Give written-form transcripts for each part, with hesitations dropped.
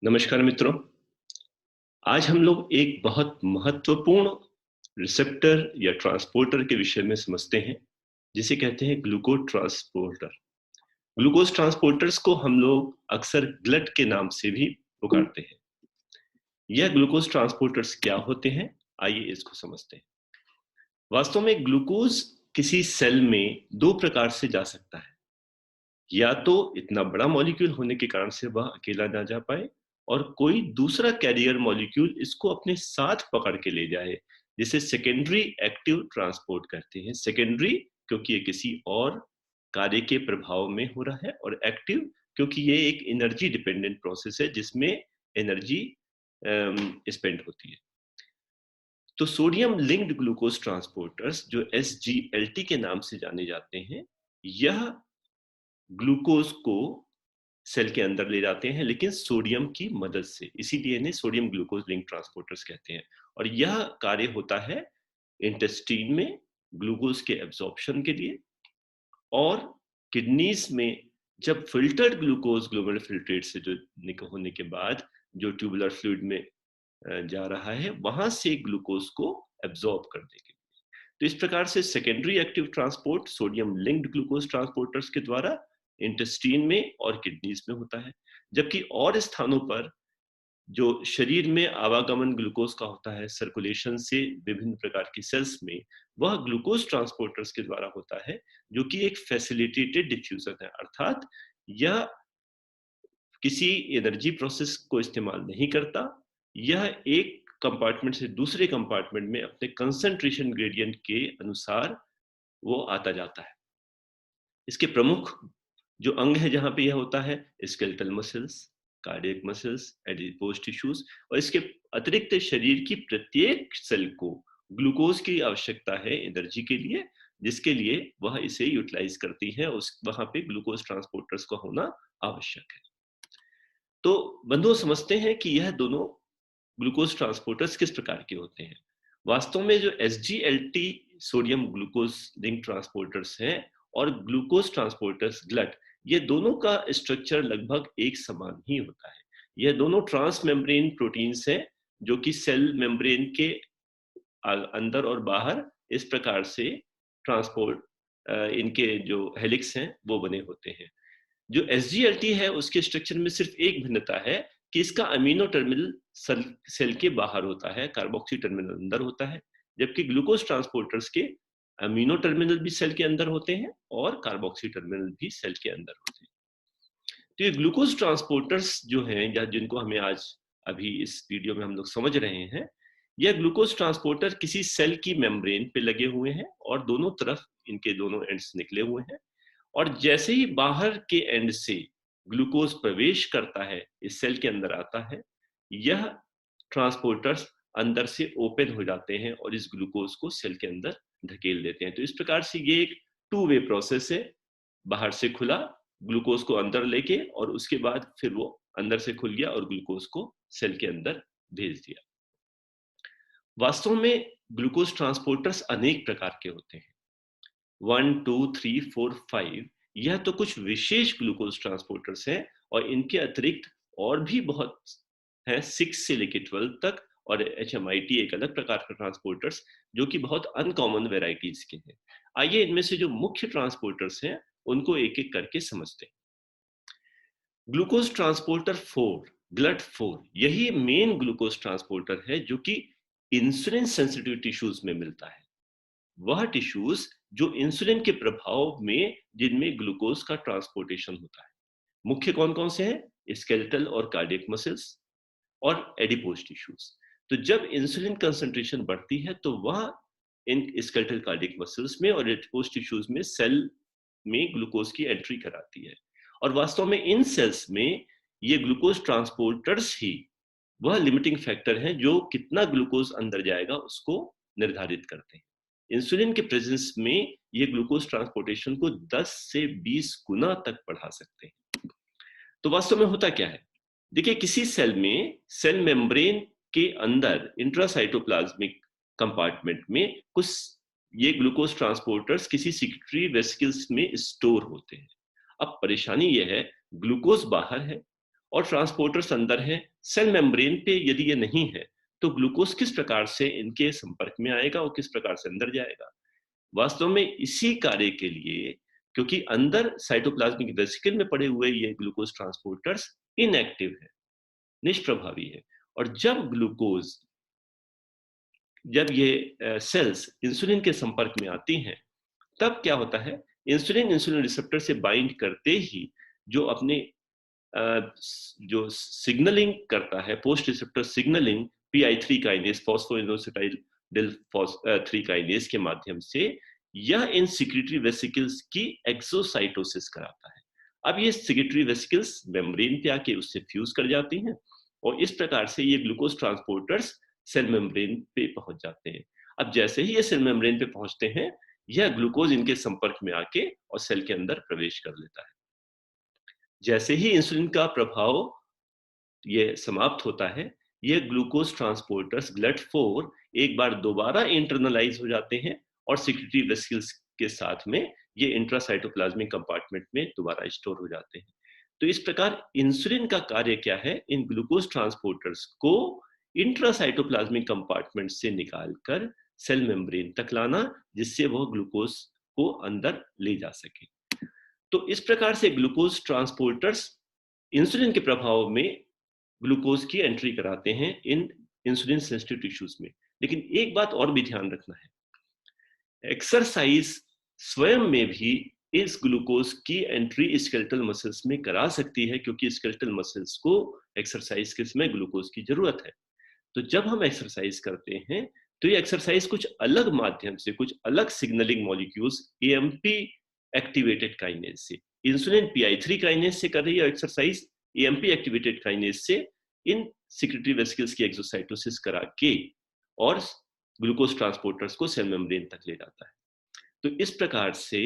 नमस्कार मित्रों। आज हम लोग एक बहुत महत्वपूर्ण रिसेप्टर या ट्रांसपोर्टर के विषय में समझते हैं, जिसे कहते हैं ग्लूकोज ट्रांसपोर्टर। ग्लूकोज ट्रांसपोर्टर्स को हम लोग अक्सर ग्लट के नाम से भी पुकारते हैं। यह ग्लूकोज ट्रांसपोर्टर्स क्या होते हैं, आइए इसको समझते हैं। वास्तव में ग्लूकोज किसी सेल में दो प्रकार से जा सकता है। या तो इतना बड़ा मॉलिक्यूल होने के कारण से वह अकेला ना जा पाए, और कोई दूसरा कैरियर मॉलिक्यूल इसको अपने साथ पकड़ के ले जाए, जिसे सेकेंडरी एक्टिव ट्रांसपोर्ट कहते हैं। सेकेंडरी क्योंकि ये किसी और कार्य के प्रभाव में हो रहा है, और एक्टिव क्योंकि ये एक एनर्जी डिपेंडेंट प्रोसेस है जिसमें एनर्जी स्पेंड होती है। तो सोडियम लिंक्ड ग्लूकोज ट्रांसपोर्टर्स जो SGLT के नाम से जाने जाते हैं, यह ग्लूकोज को सेल के अंदर ले जाते हैं, लेकिन सोडियम की मदद से। इसीलिए इन्हें सोडियम ग्लूकोज लिंक ट्रांसपोर्टर्स कहते हैं। और यह कार्य होता है इंटेस्टाइन में ग्लूकोज के एब्जॉर्प्शन के लिए, और किडनीज में जब फिल्टर्ड ग्लूकोज ग्लोमेरुलर फिल्ट्रेट से जो होने के बाद जो ट्यूबुलर फ्लूइड में जा रहा है, वहां से ग्लूकोज को एब्जॉर्ब करने के लिए। तो इस प्रकार से secondary active transport sodium linked glucose transporters के द्वारा इंटेस्टाइन में और किडनीज में होता है। जबकि और स्थानों पर जो शरीर में आवागमन ग्लूकोज का होता है सर्कुलेशन से विभिन्न प्रकार की सेल्स में, वह ग्लूकोज ट्रांसपोर्टर्स के द्वारा होता है, जो कि एक फैसिलिटेटेड डिफ्यूजन है। अर्थात यह किसी एनर्जी प्रोसेस को इस्तेमाल नहीं करता, यह एक कंपार्टमेंट से दूसरे कंपार्टमेंट में अपने कंसंट्रेशन ग्रेडियंट के अनुसार वो आता जाता है। इसके प्रमुख जो अंग है जहां पे यह होता है, skeletal muscles, cardiac muscles, adipose tissues, और इसके अतिरिक्त शरीर की प्रत्येक सेल को ग्लूकोज की आवश्यकता है एनर्जी के लिए, जिसके लिए वह इसे यूटिलाइज करती है। उस वहां पे ग्लूकोज ट्रांसपोर्टर्स का होना आवश्यक है। तो बंधुओं, समझते हैं कि यह दोनों ग्लूकोज ट्रांसपोर्टर्स किस प्रकार के होते हैं। वास्तव में जो SGLT sodium glucose link transporters हैं और ग्लूकोज ट्रांसपोर्टर्स ग्लट, ये दोनों का स्ट्रक्चर लगभग एक समान ही होता है। यह दोनों ट्रांस मेम्ब्रेन प्रोटीन्स हैं, जो कि सेल मेम्ब्रेन के अंदर और बाहर इस प्रकार से ट्रांसपोर्ट इनके जो हेलिक्स हैं वो बने होते हैं। जो SGLT है उसके स्ट्रक्चर में सिर्फ एक भिन्नता है कि इसका अमीनो टर्मिनल सेल के बाहर होता है, कार्बोक्सी टर्मिनल अंदर होता है। जबकि ग्लूकोज ट्रांसपोर्टर्स के अमीनो टर्मिनल भी सेल के अंदर होते हैं और कार्बोक्सी टर्मिनल भी सेल के अंदर होते हैं। तो ये ग्लूकोज ट्रांसपोर्टर्स जो हैं, या जिनको हमें आज अभी इस वीडियो में हम लोग समझ रहे हैं, यह ग्लूकोज ट्रांसपोर्टर किसी सेल की मेम्ब्रेन पे लगे हुए हैं और दोनों तरफ इनके दोनों एंड्स निकले हुए हैं। और जैसे ही बाहर के एंड से ग्लूकोज प्रवेश करता है, इस सेल के अंदर आता है, यह ट्रांसपोर्टर्स अंदर से ओपन हो जाते हैं और इस ग्लूकोज को सेल के अंदर धकेल देते हैं। तो इस प्रकार से ये एक टू वे प्रोसेस है। बाहर से खुला ग्लूकोज को अंदर लेके, और उसके बाद फिर वो अंदर से खुल गया और ग्लूकोज को सेल के अंदर भेज दिया। वास्तव में ग्लूकोज ट्रांसपोर्टर्स अनेक प्रकार के होते हैं। 1, 2, 3, 4, 5, यह तो कुछ विशेष ग्लूकोज ट्रांसपोर्टर्स हैं, और इनके अतिरिक्त और भी बहुत हैं, 6 से लेकर 12 तक, और HMIT एक अलग प्रकार का ट्रांसपोर्टर्स, जो कि बहुत अनकॉमन वेराइटीज के हैं। आइए इनमें से जो मुख्य ट्रांसपोर्टर्स हैं उनको एक एक करके समझते हैं। ग्लूकोज ट्रांसपोर्टर 4, GLUT4, यही मेन ग्लूकोज ट्रांसपोर्टर है जो कि इंसुलिन सेंसिटिव टिश्यूज में मिलता है। वह टिश्यूज जो इंसुलिन के प्रभाव में जिनमें ग्लूकोज का ट्रांसपोर्टेशन होता है। मुख्य कौन कौन से हैं? स्केलेटल और कार्डियक मसल्स और एडिपोज टिश्यूज। तो जब इंसुलिन कंसंट्रेशन बढ़ती है तो वह इन स्केलेटल कार्डियक मसल्स में और एडिपोज टिश्यूज में सेल में ग्लूकोज की एंट्री कराती है। और वास्तव में इन सेल्स में ये ग्लूकोज ट्रांसपोर्टर्स ही वह लिमिटिंग फैक्टर है जो कितना ग्लूकोज अंदर जाएगा उसको निर्धारित करते हैं। इंसुलिन के प्रेजेंस में ये ग्लूकोज ट्रांसपोर्टेशन को 10 से 20 गुना तक बढ़ा सकते हैं। तो वास्तव में होता क्या है? देखिए, किसी सेल में सेल मेम्ब्रेन के अंदर इंट्रासाइटोप्लाज्मिक कंपार्टमेंट में कुछ ये ग्लूकोज ट्रांसपोर्टर्स किसी सिक्रेटरी वेसिकल्स में स्टोर होते हैं। अब परेशानी यह है, ग्लूकोज बाहर है और ट्रांसपोर्टर्स अंदर हैं, सेल मेम्ब्रेन पे यदि ये नहीं है, तो ग्लूकोज किस प्रकार से इनके संपर्क में आएगा और किस प्रकार से अंदर जाएगा? वास्तव में इसी कार्य के लिए, क्योंकि अंदर साइटोप्लाज्मिक वेसिकल में पड़े हुए ये ग्लूकोज ट्रांसपोर्टर्स इनएक्टिव है, निष्प्रभावी है, और जब ये सेल्स इंसुलिन के संपर्क में आती हैं, तब क्या होता है, इंसुलिन रिसेप्टर से बाइंड करते ही जो अपने जो सिग्नलिंग करता है, post receptor signalling PI3 kinase, phosphoinositide 3 kinase के माध्यम से यह इन सिक्रीटरी वेसिकल्स की एक्सोसाइटोसिस कराता है। अब ये सिक्रीटरी वेसिकल्स मेम्ब्रेन पे आके उससे फ्यूज कर जाती हैं और इस प्रकार से ये ग्लूकोज ट्रांसपोर्टर्स सेल मेम्ब्रेन पे पहुंच जाते हैं। अब जैसे ही ये सेल मेम्ब्रेन पे पहुंचते हैं, यह ग्लूकोज इनके संपर्क में आके और सेल के अंदर प्रवेश कर लेता है। जैसे ही इंसुलिन का प्रभाव ये समाप्त होता है, ये ग्लूकोज ट्रांसपोर्टर्स GLUT4 एक बार दोबारा इंटरनलाइज हो जाते हैं और सिक्रीटरी वेसिकल्स के साथ में ये इंट्रासाइटोप्लाज्मिक कंपार्टमेंट में दोबारा स्टोर हो जाते हैं। तो इस प्रकार इंसुलिन का कार्य क्या है, इन ग्लूकोज ट्रांसपोर्टर्स को इंट्रासाइटोप्लाज्मिक कंपार्टमेंट से निकालकर सेल मेम्ब्रेन तक लाना, जिससे वह ग्लूकोज को अंदर ले जा सके। तो इस प्रकार से ग्लूकोज ट्रांसपोर्टर्स इंसुलिन के प्रभाव में ग्लूकोज की एंट्री कराते हैं इन इंसुलिन सेंसिटिव टिश्यूज में। लेकिन एक बात और भी ध्यान रखना है, एक्सरसाइज स्वयं में भी इस ग्लूकोज की एंट्री स्केलेटल मसल्स में करा सकती है, क्योंकि स्केलेटल मसल्स को एक्सरसाइज के समय ग्लूकोज की जरूरत है। तो जब हम एक्सरसाइज करते हैं, तो ये एक्सरसाइज कुछ अलग माध्यम से, कुछ अलग signalling molecules AMP activated kinase से, इंसुलिन PI3 काइनेज से कर रही है एक्सरसाइज, AMP एक्टिवेटेड काइनेज से इन सिक्रीटरी वेसिकल्स की एक्सोसाइटोसिस करा के और ग्लूकोज ट्रांसपोर्टर्स को सेल मेम्ब्रेन तक ले जाता है। तो इस प्रकार से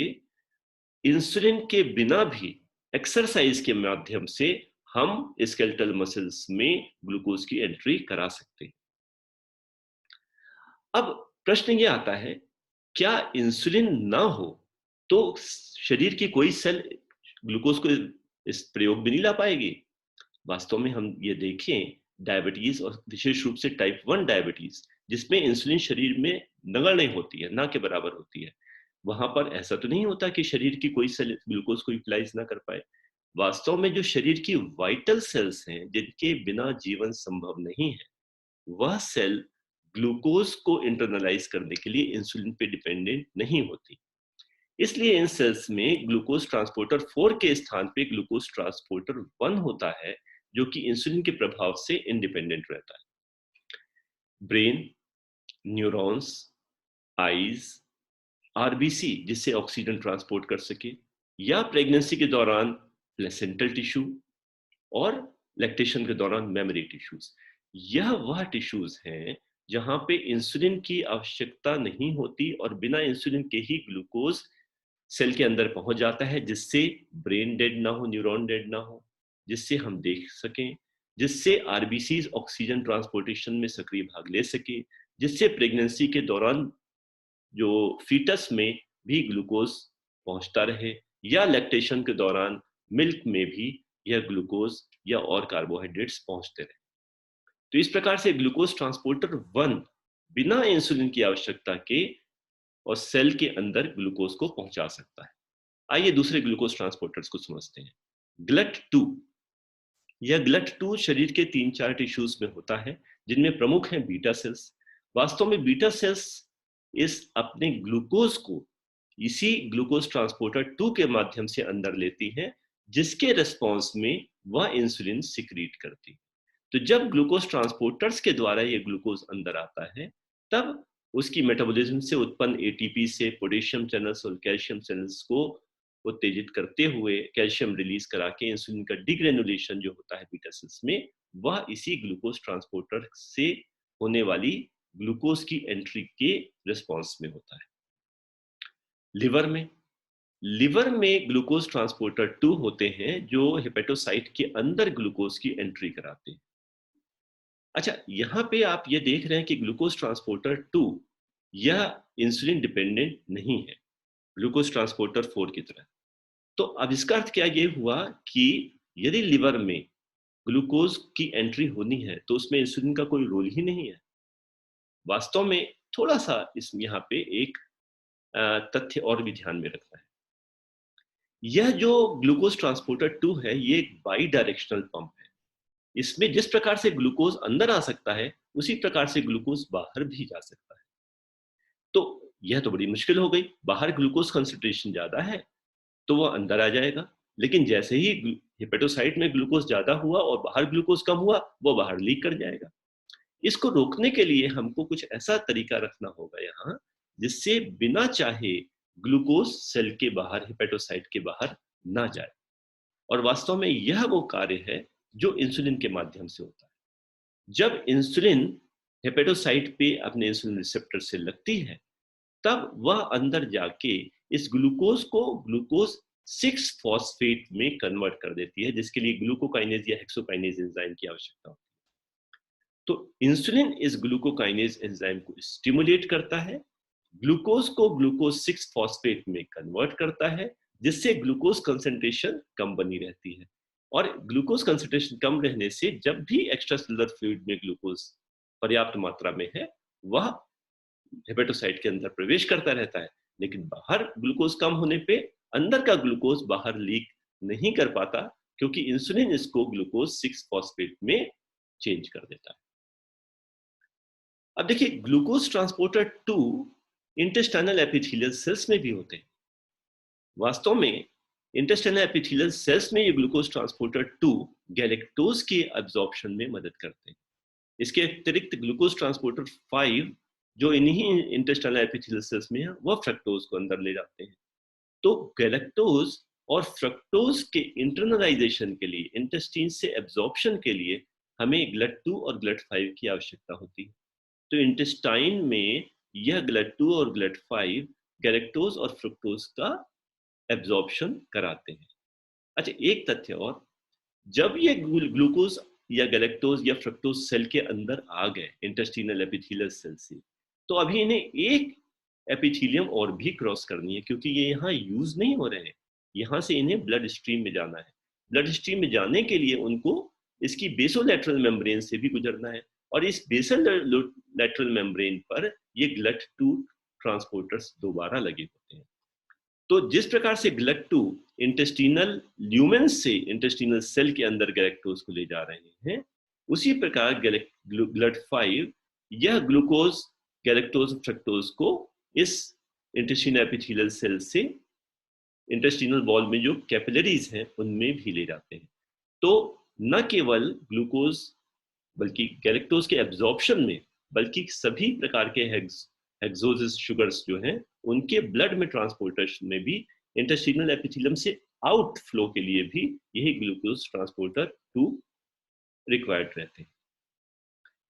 इंसुलिन के बिना भी एक्सरसाइज के माध्यम से हम स्केलेटल मसल्स में ग्लूकोज की एंट्री करा सकते हैं। अब प्रश्न ये आता है, क्या इंसुलिन ना हो तो शरीर की कोई सेल ग्लूकोज को इस प्रयोग भी नहीं ला पाएगी? वास्तव में हम ये देखें, डायबिटीज और विशेष रूप से टाइप 1 डायबिटीज, जिसमें इंसुलिन शरीर में नगण्य होती है, ना के बराबर होती है, वहां पर ऐसा तो नहीं होता कि शरीर की कोई सेल ग्लूकोज को यूटिलाइज ना कर पाए। वास्तव में जो शरीर की वाइटल सेल्स हैं, जिनके बिना जीवन संभव नहीं है, वह सेल ग्लूकोज को इंटरनलाइज करने के लिए इंसुलिन पे डिपेंडेंट नहीं होती। इसलिए इन सेल्स में ग्लूकोज ट्रांसपोर्टर 4 के स्थान पे ग्लूकोज ट्रांसपोर्टर 1 होता है, जो कि इंसुलिन के प्रभाव से इंडिपेंडेंट रहता है। ब्रेन, न्यूरॉन्स, आईज, RBC जिससे ऑक्सीजन ट्रांसपोर्ट कर सके, या प्रेगनेंसी के दौरान प्लेसेंटल टिश्यू और लैक्टेशन के दौरान मेमोरी टिश्यूज, यह वह टिश्यूज हैं जहां पे इंसुलिन की आवश्यकता नहीं होती और बिना इंसुलिन के ही ग्लूकोज सेल के अंदर पहुंच जाता है, जिससे ब्रेन डेड ना हो, न्यूरॉन डेड ना हो, जिससे हम देख सकें, जिससे RBCs ऑक्सीजन ट्रांसपोर्टेशन में सक्रिय भाग ले सके, जिससे प्रेगनेंसी के दौरान जो फीटस में भी ग्लूकोज पहुंचता रहे, या लैक्टेशन के दौरान मिल्क में भी यह ग्लूकोज या और कार्बोहाइड्रेट्स पहुंचते रहे। तो इस प्रकार से ग्लूकोज ट्रांसपोर्टर 1 बिना इंसुलिन की आवश्यकता के और सेल के अंदर ग्लूकोज को पहुंचा सकता है। आइए दूसरे ग्लूकोज ट्रांसपोर्टर्स को समझते हैं। GLUT2, यह GLUT2 शरीर के 3-4 टिश्यूज में होता है, जिनमें प्रमुख हैं बीटा सेल्स। वास्तव में बीटा सेल्स इस अपने ग्लूकोज को इसी ग्लूकोज ट्रांसपोर्टर 2 के माध्यम से अंदर लेती हैं, जिसके रिस्पॉन्स में वह इंसुलिन सिक्रीट करती है। तो जब ग्लूकोज ट्रांसपोर्टर्स के द्वारा ये ग्लूकोज अंदर आता है, तब उसकी मेटाबॉलिज्म से उत्पन्न ATP से पोटेशियम चैनल्स और कैल्शियम चैनल्स को उत्तेजित करते हुए कैल्शियम रिलीज करा के इंसुलिन का डिग्रेनुलेशन जो होता है बीटा सेल्स में, वह इसी ग्लूकोज ट्रांसपोर्टर से होने वाली ग्लूकोज की एंट्री के रिस्पॉन्स में होता है। लिवर में ग्लूकोज ट्रांसपोर्टर 2 होते हैं, जो हेपेटोसाइट के अंदर ग्लूकोज की एंट्री कराते हैं। अच्छा, यहाँ पे आप ये देख रहे हैं कि ग्लूकोज ट्रांसपोर्टर 2 यह इंसुलिन डिपेंडेंट नहीं है, ग्लूकोज ट्रांसपोर्टर 4 की तरह। तो अब इसका अर्थ क्या ये हुआ कि यदि लिवर में ग्लूकोज की एंट्री होनी है तो उसमें इंसुलिन का कोई रोल ही नहीं है। वास्तव में थोड़ा सा इस यहाँ पे एक तथ्य और भी ध्यान में रखना है। यह जो ग्लूकोज ट्रांसपोर्टर 2 है, ये एक बाई डायरेक्शनल पंप है। इसमें जिस प्रकार से ग्लूकोज अंदर आ सकता है, उसी प्रकार से ग्लूकोज बाहर भी जा सकता है। तो यह तो बड़ी मुश्किल हो गई। बाहर ग्लूकोज कंसंट्रेशन ज्यादा है तो वो अंदर आ जाएगा, लेकिन जैसे ही हेपेटोसाइट में ग्लूकोज ज्यादा हुआ और बाहर ग्लूकोज कम हुआ, वो बाहर लीक कर जाएगा। इसको रोकने के लिए हमको कुछ ऐसा तरीका रखना होगा यहाँ, जिससे बिना चाहे ग्लूकोज सेल के बाहर, हेपेटोसाइट के बाहर ना जाए। और वास्तव में यह वो कार्य है जो इंसुलिन के माध्यम से होता है। जब इंसुलिन हेपेटोसाइट पे अपने इंसुलिन रिसेप्टर से लगती है, तब वह अंदर जाके इस ग्लूकोज को ग्लूकोज 6 फॉस्फेट में कन्वर्ट कर देती है, जिसके लिए ग्लूकोकाइनेज या हेक्सोकाइनेज एंजाइम की आवश्यकता होती है। तो इंसुलिन इस ग्लूकोकाइनेज एंजाइम को स्टिमुलेट करता है, ग्लूकोज को ग्लूकोज 6 फॉस्फेट में कन्वर्ट करता है, जिससे ग्लूकोज कंसंट्रेशन कम बनी रहती है। और ग्लूकोज कंसंट्रेशन कम रहने से जब भी एक्स्ट्रा सेलुलर फ्लूइड में ग्लूकोज पर्याप्त मात्रा में है, वह हेपेटोसाइट के अंदर प्रवेश करता रहता है। लेकिन बाहर ग्लूकोज कम होने पे अंदर का ग्लूकोज बाहर लीक नहीं कर पाता, क्योंकि इंसुलिन इसको ग्लूकोज 6 फॉस्फेट में चेंज कर देता है। अब देखिए, glucose transporter 2 intestinal epithelial cells में भी होते हैं। वास्तव में इंटेस्टाइनल एपिथेलियल सेल्स में ये ग्लूकोज ट्रांसपोर्टर 2 गैलेक्टोज के अब्जॉर्प्शन में मदद करते हैं। इसके अतिरिक्त ग्लूकोज ट्रांसपोर्टर 5 जो इन्हीं इंटेस्टाइनल एपिथेलियल सेल्स में है, वह फ्रक्टोज को अंदर ले जाते हैं। तो गैलेक्टोज और फ्रक्टोज के इंटरनलाइजेशन के लिए, इंटेस्टाइन से एब्जॉर्प्शन के लिए हमें GLUT2 और GLUT5 की आवश्यकता होती है। तो इंटेस्टाइन में यह GLUT2 और GLUT5 गैलेक्टोज और फ्रक्टोज का एब्जॉर्प्शन कराते हैं। अच्छा, एक तथ्य और, जब ये ग्लूकोज या गैलेक्टोज या फ्रक्टोज सेल के अंदर आ गए इंटेस्टिनल एपिथेलियल सेल से, तो अभी इन्हें एक एपिथेलियम और भी क्रॉस करनी है, क्योंकि ये यहाँ यूज नहीं हो रहे हैं। यहाँ से इन्हें ब्लड स्ट्रीम में जाना है। ब्लड स्ट्रीम में जाने के लिए उनको इसकी बेसोलैटरल मेम्ब्रेन से भी गुजरना है, और इस बेसोलैटरल मेम्ब्रेन पर ये GLUT2 ट्रांसपोर्टर्स दोबारा लगे होते हैं। तो जिस प्रकार से GLUT2 इंटेस्टिनल ल्यूमेन से इंटेस्टिनल सेल के अंदर गैलेक्टोज को ले जा रहे हैं, उसी प्रकार GLUT5 यह ग्लूकोज, गैलेक्टोज, फ्रक्टोज को इस इंटेस्टिनल एपिथेलियल सेल से इंटेस्टिनल वॉल में जो कैपिलरीज हैं उनमें भी ले जाते हैं। तो न केवल ग्लूकोज बल्कि गैलेक्टोज के एब्जॉर्प्शन में, बल्कि सभी प्रकार के हेक्सोजेस शुगर्स जो हैं उनके ब्लड में ट्रांसपोर्टेशन में भी इंटेस्टिनल एपिथेलियम से आउटफ्लो के लिए भी यही ग्लूकोज ट्रांसपोर्टर 2 रिक्वायर्ड रहते हैं।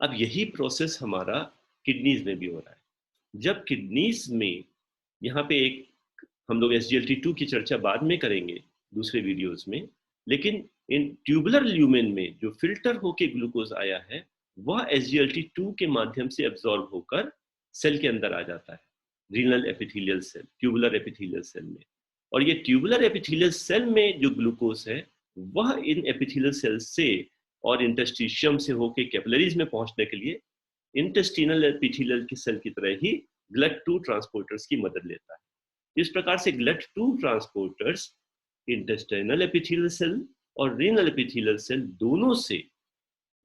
अब यही प्रोसेस हमारा किडनीज में भी हो रहा है। जब किडनीज में, यहाँ पे एक हम लोग SGLT2 की चर्चा बाद में करेंगे दूसरे वीडियोस में, लेकिन इन ट्यूबुलर ल्यूमेन में जो फिल्टर होके ग्लूकोज आया है, वह SGLT2 के माध्यम से एब्जॉर्ब होकर सेल के अंदर आ जाता है, renal epithelial cell, tubular epithelial cell में। और ये ट्यूबुलर एपिथेलियल सेल में जो ग्लूकोज है, वह इन एपिथेलियल सेल से और इंटेस्टिशियम से होके कैपिलरीज में पहुंचने के लिए इंटेस्टिनल एपिथेलियल की सेल की तरह ही GLUT2 ट्रांसपोर्टर्स की मदद लेता है। इस प्रकार से GLUT2 transporters intestinal epithelial cell और रीनल एपिथेलियल सेल दोनों से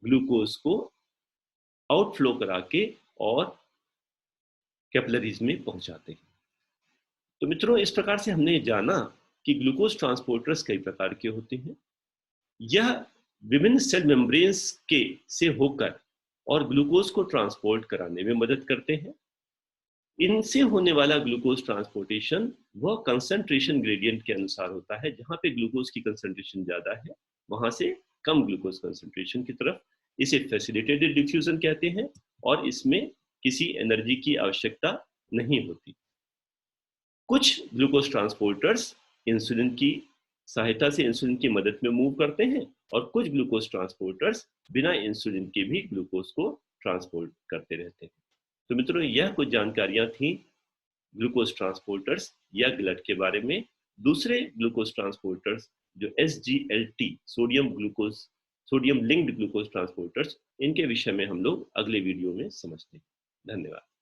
ग्लूकोज को आउटफ्लो करा के और कैपिलरीज में पहुंचाते हैं। तो मित्रों, इस प्रकार से हमने जाना कि ग्लूकोज ट्रांसपोर्टर्स कई प्रकार के होते हैं। यह विभिन्न सेल मेम्ब्रेन्स के से होकर और ग्लूकोज को ट्रांसपोर्ट कराने में मदद करते हैं। इनसे होने वाला ग्लूकोज ट्रांसपोर्टेशन वह कंसंट्रेशन ग्रेडियंट के अनुसार होता है। जहां पे ग्लूकोज की कंसंट्रेशन ज्यादा है, वहां से कम ग्लूकोज कंसंट्रेशन की तरफ। इसे फैसिलिटेटेड डिफ्यूजन कहते हैं, और इसमें किसी एनर्जी की आवश्यकता नहीं होती। कुछ ग्लूकोज ट्रांसपोर्टर्स इंसुलिन की सहायता से इंसुलिन की मदद में मूव करते हैं, और कुछ ग्लूकोज ट्रांसपोर्टर्स बिना इंसुलिन के भी ग्लूकोज को ट्रांसपोर्ट करते रहते हैं। तो मित्रों, यह कुछ जानकारियां थी ग्लूकोज ट्रांसपोर्टर्स या GLUT के बारे में। दूसरे ग्लूकोज ट्रांसपोर्टर्स जो SGLT, sodium glucose sodium linked glucose transporters, इनके विषय में हम लोग अगले वीडियो में समझते हैं। धन्यवाद।